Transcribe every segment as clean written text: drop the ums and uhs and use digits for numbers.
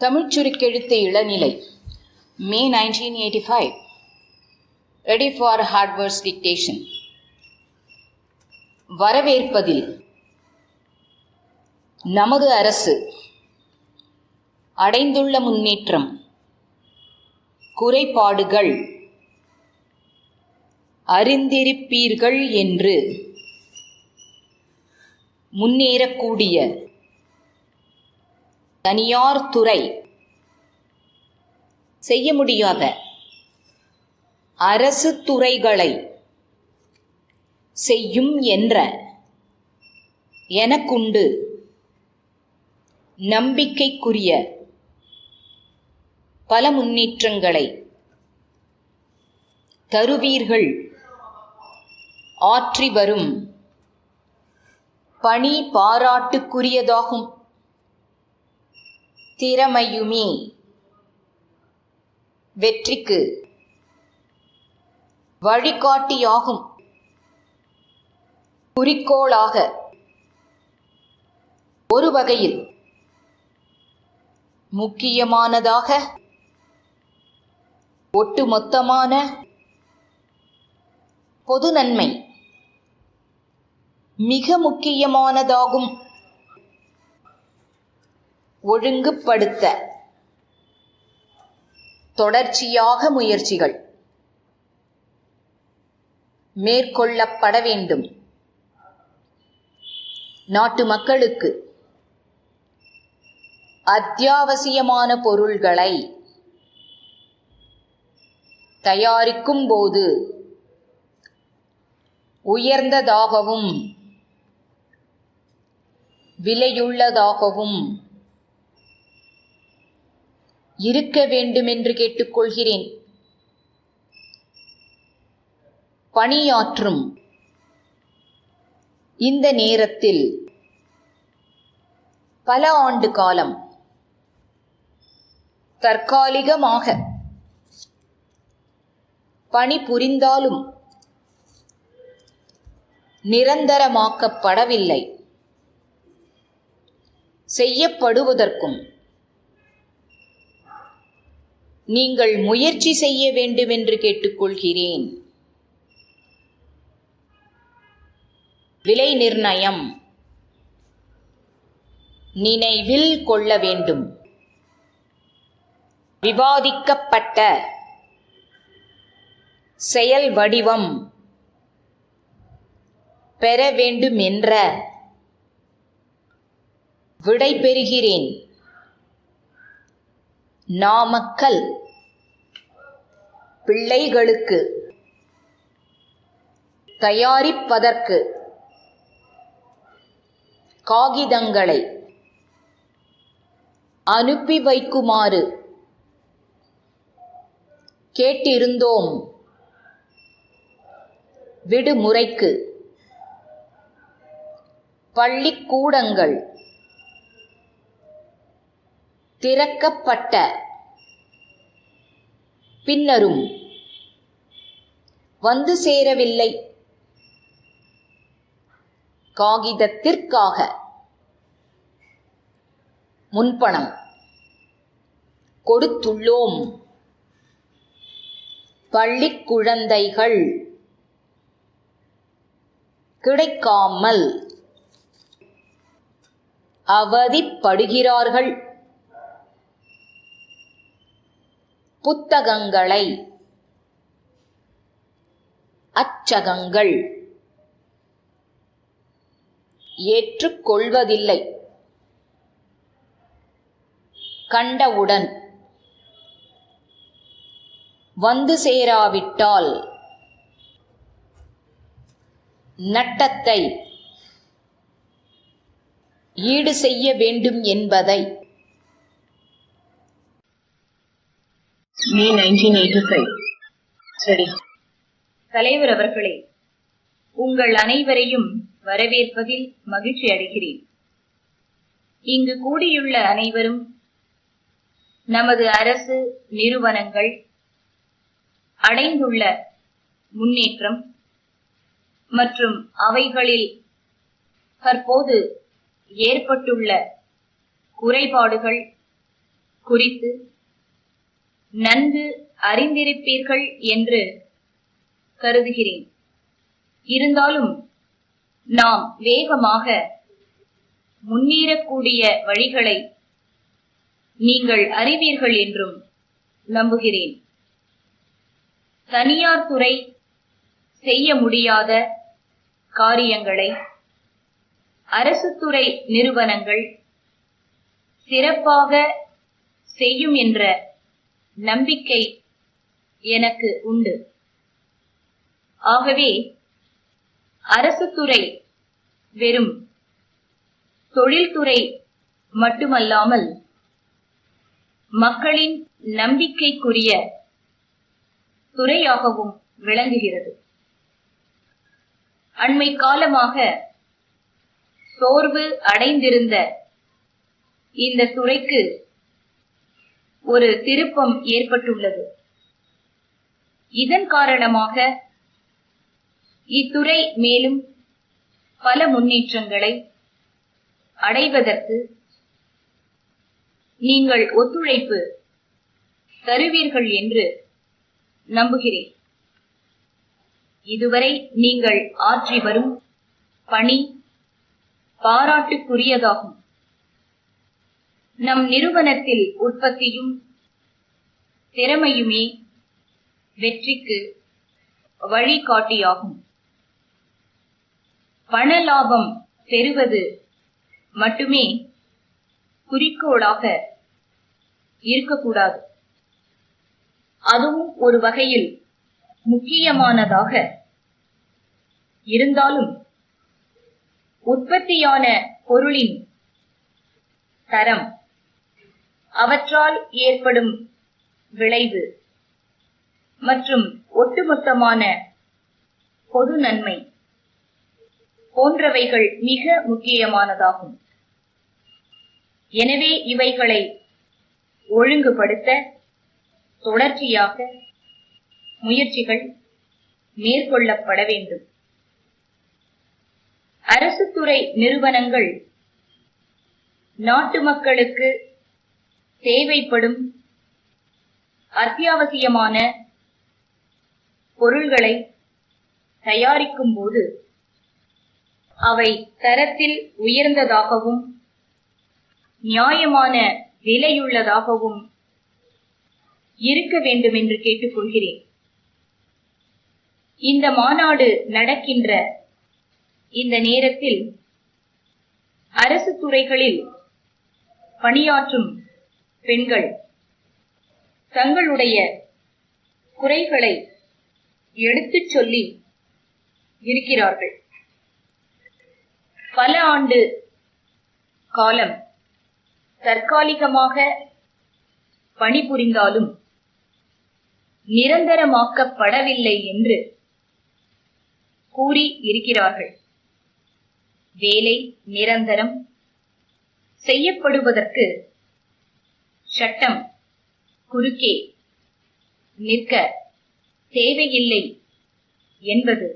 தமிழ்ச் சுருக்கெழுத்து இளநிலை May 1985. Ready for Hardverse dictation. வரவேற்பதில் நமது அரசு அடைந்துள்ள முன்னேற்றம், குறைபாடுகள் அறிந்திருப்பீர்கள் என்று முன்னேறக்கூடிய தனியார் துறை செய்ய முடியாத அரசு துறைகளை செய்யும் என்ற எனக்குண்டு நம்பிக்கைக்குரிய பல முன்னேற்றங்களை தருவீர்கள். ஆற்றி வரும் பணி பாராட்டுக்குரியதாகும். திறமையுமே வெற்றிக்கு வழிகாட்டியாகும். குறிக்கோளாக ஒரு வகையில் முக்கியமானதாக ஒட்டுமொத்தமான பொது நன்மை மிக முக்கியமானதாகும். ஒழுங்குபடுத்த தொடர்ச்சியாக முயற்சிகள் மேற்கொள்ளப்பட வேண்டும். நாட்டு மக்களுக்கு அத்தியாவசியமான பொருள்களை தயாரிக்கும் போது உயர்ந்ததாகவும் விலையுள்ளதாகவும் இருக்க வேண்டுமென்று கேட்டுக்கொள்கிறேன். பணியாற்றும் இந்த நேரத்தில் பல ஆண்டு காலம் தற்காலிகமாக பணிபுரிந்தாலும் நிரந்தரமாக்கப்படவில்லை. செய்யப்படுவதற்கும் நீங்கள் முயற்சி செய்ய வேண்டுமென்று கேட்டுக்கொள்கிறேன். விலை நிர்ணயம் நினைவில் கொள்ள வேண்டும். விவாதிக்கப்பட்ட செயல் வடிவம் பெற வேண்டுமென்ற விடை பெறுகிறேன். நாமக்கல் பிள்ளைகளுக்கு தயாரிப்பதற்கு காகிதங்களை அனுப்பி வைக்குமாறு கேட்டிருந்தோம். விடுமுறைக்கு பள்ளிக்கூடங்கள் திறக்கப்பட்ட பின்னரும் வந்து சேரவில்லை. காகிதத்திற்காக முன்பணம் கொடுத்துள்ளோம். பள்ளிக் குழந்தைகள் கிடைக்காமல் அவதிப்படுகிறார்கள். புத்தகங்களை அச்சகங்கள் ஏற்றுக்கொள்வதில்லை. கண்டவுடன் வந்து சேராவிட்டால் நட்டத்தை ஈடு செய்ய வேண்டும் என்பதை May 1985. சரி. தலைவர் அவர்களே, உங்கள் அனைவரையும் வரவேற்பதில் மகிழ்ச்சி அடைகிறேன். இங்கு கூடியுள்ள அனைவரும் நமது அரசு நிறுவனங்கள் அடைந்துள்ள முன்னேற்றம் மற்றும் அவைகளில் தற்போது ஏற்பட்டுள்ள குறைபாடுகள் குறித்து நன்கு அறிந்திருப்பீர்கள் என்று கருதுகிறேன். இருந்தாலும் நாம் வேகமாக முன்னேறக்கூடிய வழிகளை நீங்கள் அறிவீர்கள் என்றும் நம்புகிறேன். தனியார் துறை செய்ய முடியாத காரியங்களை அரசு துறை நிறுவனங்கள் சிறப்பாக செய்யும் என்ற நம்பிக்கை எனக்கு உண்டு. ஆகவே அரசு துறை வெறும் தொழில்துறை மட்டுமல்லாமல் மக்களின் நம்பிக்கைக்குரிய துறையாகவும் விளங்குகிறது. அண்மை காலமாக சோர்வு அடைந்திருந்த இந்த துறைக்கு ஒரு திருப்பம் ஏற்பட்டுள்ளது. இதன் காரணமாக இத்துறை மேலும் பல முன்னேற்றங்களை அடைவதற்கு நீங்கள் ஒத்துழைப்பு தருவீர்கள் என்று நம்புகிறேன். இதுவரை நீங்கள் ஆற்றி வரும் பணி பாராட்டுக்குரியதாகும். நம் நிறுவனத்தில் உற்பத்தியும் திறமையுமே வெற்றிக்கு வழிகாட்டியாகும். பண லாபம் பெறுவது மட்டுமே குறிக்கோளாக இருக்கக்கூடாது. அதுவும் ஒரு வகையில் முக்கியமானதாக இருந்தாலும் உற்பத்தியான பொருளின் தரம், அவற்றால் ஏற்படும் விளைவு மற்றும் ஒட்டுமொத்தமான பொது நன்மை போன்றவைகள் மிக முக்கியமானதாகும். எனவே இவைகளை ஒழுங்குபடுத்த தொடர்ச்சியாக முயற்சிகள் மேற்கொள்ளப்பட வேண்டும். அரசு துறை நிறுவனங்கள் நாட்டு மக்களுக்கு தேவைப்படும் அத்தியாவசியமான பொருள்களை தயாரிக்கும் போது அவை தரத்தில் உயர்ந்ததாகவும் நியாயமான விலையுள்ளதாகவும் இருக்க வேண்டும் என்று கேட்டுக்கொள்கிறேன். இந்த மாநாடு நடக்கின்ற இந்த நேரத்தில் அரசு துறைகளில் பணியாற்றும் பெண்கள் தங்களுடைய குறைகளை எடுத்துச் சொல்லி இருக்கிறார்கள். பல ஆண்டு காலம் தற்காலிகமாக பணிபுரிந்தாலும் நிரந்தரமாக்கப்படவில்லை என்று கூறி இருக்கிறார்கள். வேலை நிரந்தரம் செய்யப்படுவதற்கு சட்டம் குறுக்கே நிற்க தேவையில்லை என்பது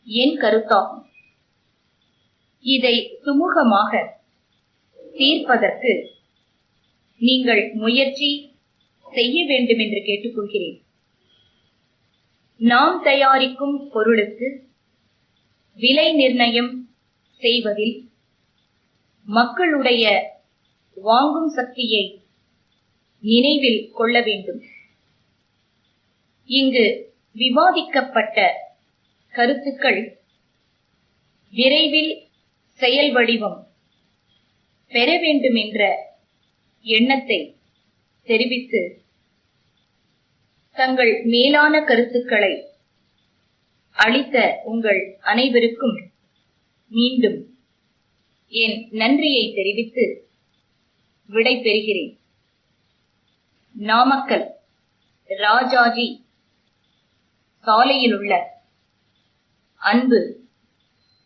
என் கருத்தாகும். இதை சுமூகமாக தீர்ப்பதற்கு நீங்கள் முயற்சி செய்ய வேண்டும் என்று கேட்டுக்கொள்கிறேன். நாம் தயாரிக்கும் பொருளுக்கு விலை நிர்ணயம் செய்வதில் மக்களுடைய வாங்கும் சக்தியை நினைவில் கொள்ள வேண்டும். இங்கு விவாதிக்கப்பட்ட கருத்துக்கள் விரைவில் செயல் வடிவம் பெற வேண்டும் என்ற எண்ணத்தை தெரிவித்து தங்கள் மேலான கருத்துக்களை அளித்த உங்கள் அனைவருக்கும் மீண்டும் என் நன்றியை தெரிவித்து விடை பெறுகிறேன். நாமக்கல் ராஜாஜி சாலையில் உள்ள அன்பு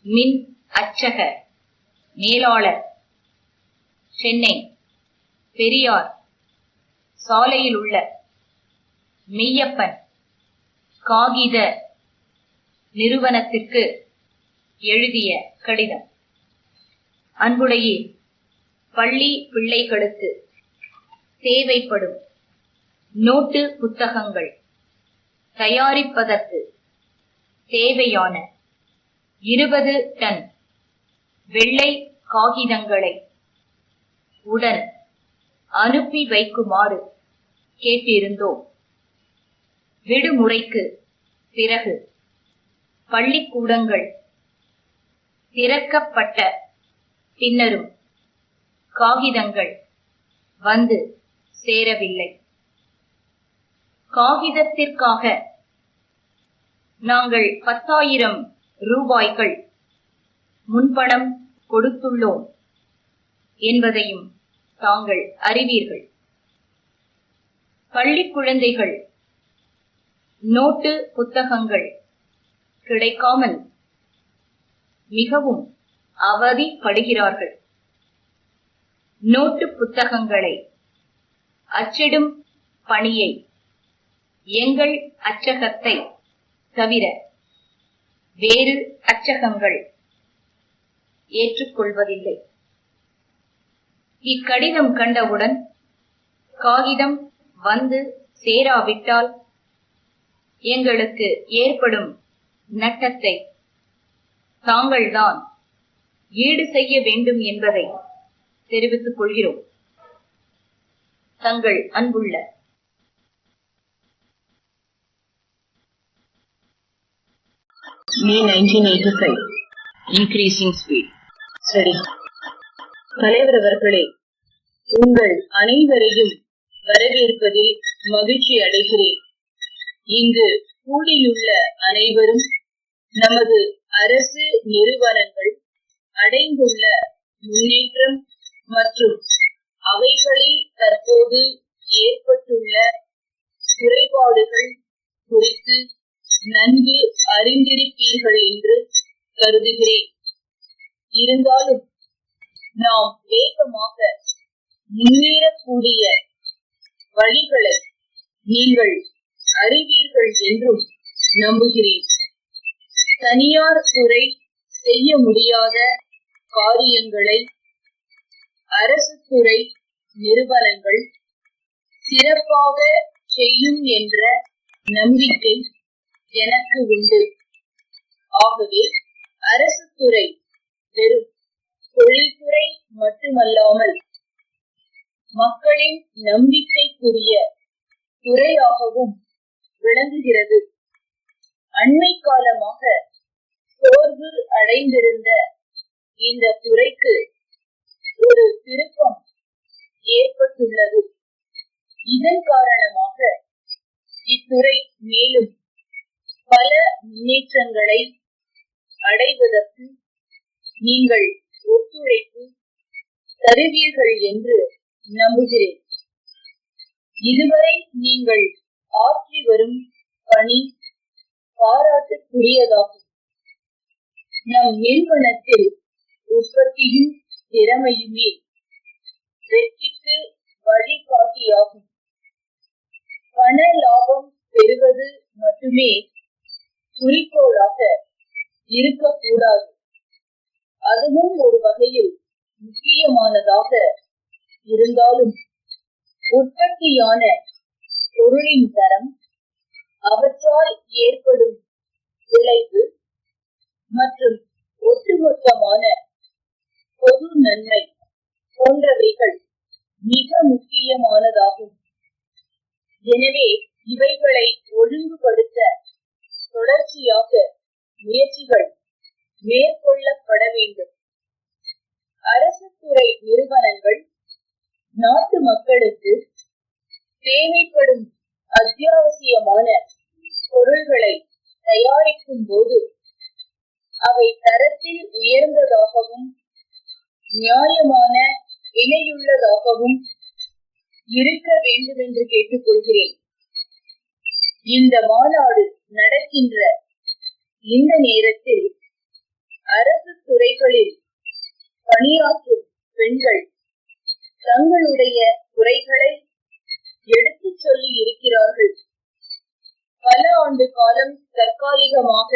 மின் அச்சக மேலாளர், சென்னை பெரியார் சாலையில் உள்ள மெய்யப்பன் காகித நிறுவனத்திற்கு எழுதிய கடிதம். அன்புடைய பள்ளி பிள்ளைகளுக்கு தேவைப்படும் நோட்டு புத்தகங்கள் தயாரிப்பதற்கு தேவையான 20 டன் வெள்ளை காகிதங்களை உடன் அனுப்பி வைக்குமாறு கேட்டிருந்தோம். விடுமுறைக்கு பிறகு பள்ளிக்கூடங்கள் திறக்கப்பட்ட பின்னரும் காகிதங்கள் வந்து சேரவில்லை. காகிதத்திற்காக நாங்கள் 10,000 ரூபாய்கள் முன்பணம் கொடுத்துள்ளோம் என்பதையும் தாங்கள் அறிவீர்கள். பள்ளி குழந்தைகள் நோட்டு புத்தகங்கள் கிடைக்காமல் மிகவும் அவதிப்படுகிறார்கள். நோட்டு புத்தகங்களை அச்சிடும் பணியை எங்கள் அச்சகத்தை தவிர வேறு அச்சகங்கள் ஏற்றுக்கொள்வதில்லை. இக்கடிதம் கண்டவுடன் காகிதம் வந்து சேராவிட்டால் எங்களுக்கு ஏற்படும் நட்டத்தை தாங்கள்தான் ஈடு செய்ய வேண்டும் என்பதை தெரிவித்துக் கொள்கிறோம். தங்கள் அன்புள்ள May 1985. Increasing speed. சரி. தலைவர் அவர்களே, உங்கள் அனைவரையும் வரவேற்பதில் மகிழ்ச்சி அடைகிறேன். இங்கு கூடியுள்ள அனைவரும் நமது அரசு நிறுவனங்கள் அடைந்துள்ள முன்னேற்றம் மற்றும் அவைகளில் தற்போது ஏற்பட்டுள்ள குறைபாடுகள் குறித்து நன்கு அறிந்திருப்பீர்கள் என்று கருதுகிறேன். இருந்தாலும் நாம் வேகமாக முன்னேறக்கூடிய வழிகளை நீங்கள் அறிவீர்கள் என்றும் நம்புகிறேன். தனியார் துறை செய்ய முடியாத காரியங்களை அரசு துறை நிறுவனங்கள் சிறப்பாக செய்யும் என்ற நம்பிக்கை எனக்கு உண்டு. ஆகவே அரசு துறை வெறும் தொழில்துறை மட்டுமல்லாமல் மக்களின் நம்பிக்கைக்குரிய துறையாகவும் விளங்குகிறது. அண்மை காலமாக சோர்வு அடைந்திருந்த இந்த துறைக்கு ஒரு திருப்பம் ஏற்பட்டுள்ளது. இதன் காரணமாக இத்துறை மேலும் பல முன்னேற்றங்களை அடைவதற்கு நீங்கள் ஒத்துழைப்பு தருவீர்கள் என்று நம்புகிறேன். இதுவரை நீங்கள் ஆற்றி வரும் பணி பாராட்டுக்குரியதாகும். நம் நிறுவனத்தில் உற்பத்தியும் திறமையுமே வெற்றிக்கு வழிகாட்டியாகும். பண லாபம் பெறுவது மட்டுமே குறிக்கோளாக இருக்கக்கூடாது. அதுவும் ஒரு வகையில் முக்கியமானதாக இருந்தாலும் உற்பத்தியான பொருளின் தரம், அவற்றால் ஏற்படும் விளைவு மற்றும் ஒட்டுமொத்தமான பொது நன்மை போன்றவைகள் மிக முக்கியமானதாகும். எனவே இவைகளை ஒழுங்குபடுத்த தொடர்ச்சியாக முயற்சிகள் மேற்கொள்ளப்பட வேண்டும். அரசு துறை நிறுவனங்கள் நாட்டு மக்களுக்கு தேவைப்படும் அத்தியாவசியமான பொருள்களை தயாரிக்கும் போது அவை தரத்தில் உயர்ந்ததாகவும் நியாயமான விலையுள்ளதாகவும் இருக்க வேண்டும் என்று கேட்டுக்கொள்கிறேன். இந்த மாநாடு நடக்கின்ற இந்த நேரத்தில் அரசு துறைகளில் பணியாற்றும் பெண்கள் தங்களுடைய குறைகளை எடுத்துச் சொல்லி இருக்கிறார்கள். பல ஆண்டு காலம் தற்காலிகமாக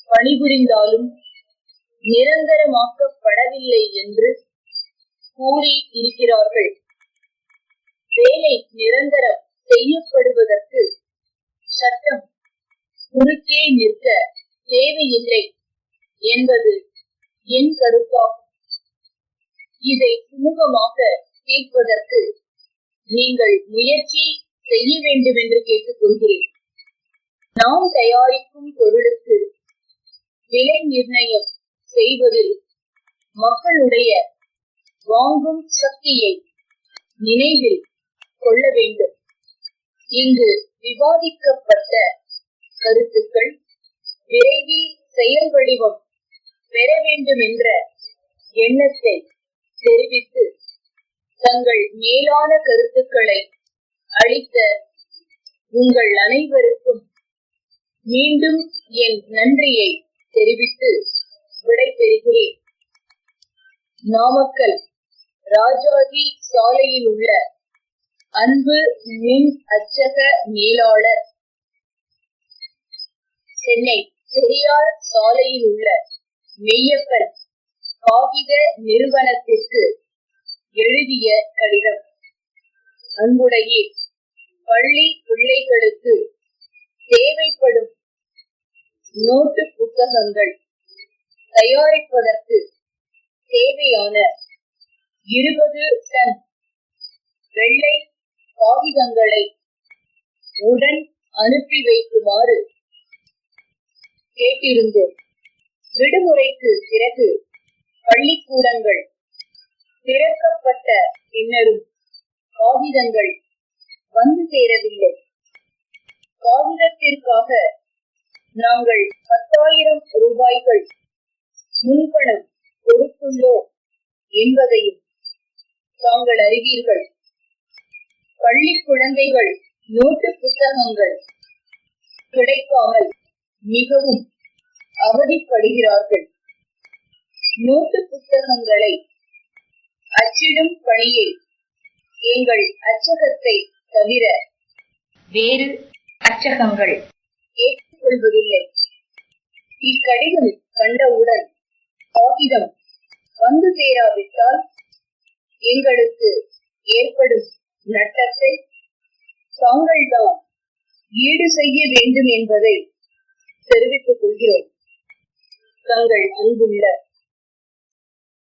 பணிபுரிந்தாலும் நிரந்தரமாக்கப்படவில்லை என்று கூறி இருக்கிறார்கள். வேலை நிரந்தரம் செய்யப்படுவதற்கு சட்டம் குறுக்கே நிற்க தேவையில்லை என்பது என் கருத்தாகும். இதை சுமூகமாக தீர்ப்பதற்கு நீங்கள் முயற்சி செய்ய வேண்டும் என்று கேட்டுக்கொள்கிறேன். நாம் தயாரிக்கும் பொருளுக்கு விலை நிர்ணயம் செய்வதில் மக்களுடைய வாங்கும் சக்தியை நினைவில் கொள்ள வேண்டும். இங்கு விவாதிக்கப்பட்ட கருத்துக்கள் விரைவில் செயல் வடிவம் பெற வேண்டும் என்ற எண்ணத்தை தெரிவித்து தங்கள் மேலான கருத்துக்களை அளித்த உங்கள் அனைவருக்கும் மீண்டும் என் நன்றியை தெரிவித்து விடைபெறுகிறேன். நாமக்கல் ராஜாஜி சாலையில் உள்ள அன்பு மின் அச்சக மேலாளர், சென்னை பெரியார் சாலையில் உள்ள மெய்யப்பன் காகித நிறுவனத்திற்கு எழுதிய கடிதம். அன்புடைய பள்ளி பிள்ளைகளுக்கு தேவைப்படும் நோட்டு புத்தகங்கள் தயாரிப்பதற்கு தேவையான 20 டன் வெள்ளை காகிதங்களை உடன் அனுப்பி வைக்குமாறு கேட்டிருந்தோம். விடுமுறைக்கு பிறகு பள்ளிக்கூடங்கள் திறக்கப்பட்ட பின்னரும் காகிதங்கள் வந்து சேரவில்லை. காகிதத்திற்காக நாங்கள் 10,000 ரூபாய்கள் முன்பணம் கொடுத்துள்ளோம் என்பதையும் தாங்கள் அறிவீர்கள். பள்ளி குழந்தைகள் நோட்டு புத்தகங்கள் கிடைக்காமல் மிகவும் அவதிப்படுகிறார்கள். நோட்டு புத்தகங்களை அச்சிடும் பணியை எங்கள் அச்சகத்தை தவிர வேறு அச்சகங்கள் ஏற்றுக்கொள்வதில்லை. இக்கடிதம் கண்டவுடன் காகிதம் வந்து சேராவிட்டால் எங்களுக்கு ஏற்படும் நட்டத்தை தாங்கள்தான் ஈடு செய்ய வேண்டும் என்பதை தெரிவித்துக் கொள்கிறோம். தங்கள் அன்புள்ள